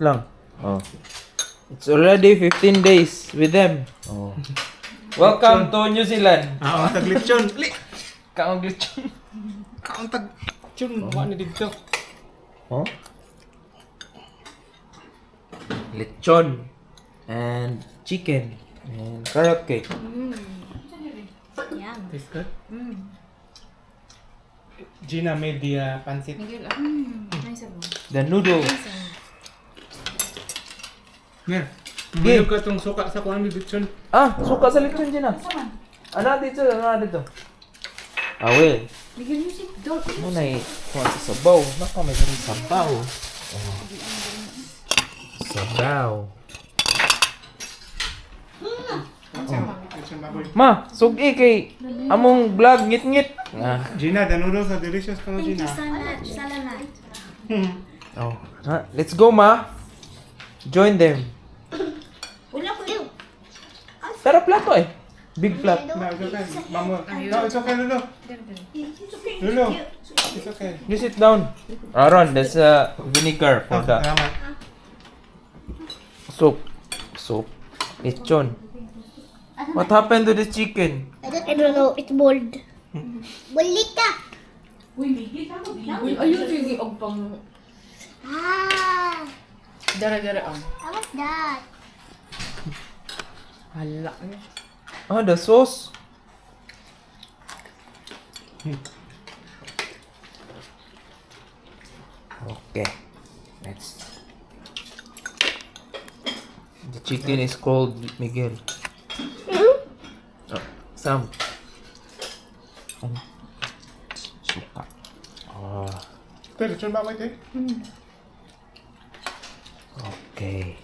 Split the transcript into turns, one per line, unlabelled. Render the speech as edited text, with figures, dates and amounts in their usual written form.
lang. Oh. It's already 15 days with them. Oh. Welcome to New Zealand.
Ah, taglitsyon.
Kaong lechon.
Kaon taglitsyon. Wala na dito.
Oh? Lechon. And chicken. And carrot cake.
Yum.
Tastes good. Gina made the pancit.
Miguel, nice ako.
The noodle.
Mer,
Gay.
mayroon ka itong suka sa kuhan ni litsyon.
Ah, suka sa lechon dyan ah. Ano dito? Ano dito? Ah, well.
Miguel, music, don't.
Muna kuha sa sabaw. Naka, may ganun sabaw. Oh. Sabaw.
Litsyon baboy.
Ma, sugi kay among vlog ngit-ngit. Ah.
Gina, the noodles are delicious ka no, Gina.
Salamat.
Oh. Ah, let's go, ma. Join them.
Wala ko yun.
Pero plato eh. Big flat.
No, it's okay. Mamo. No, it's okay, Lulu. Lulu, it's okay.
You sit down. Aaron, there's a vinegar for the
Salamat.
soup. Soup. Lechon. What happened to this chicken?
I don't know. It's bold. Bolita.
Uy, ayun, sige, og pang
Ah.
dara-dara ang.
How was that?
Hala.
Ah, the sauce. Okay. Next. The chicken is called Miguel. Oh, Sam. Suka. Ah,
Ito, litsyon baboy, te.
okay.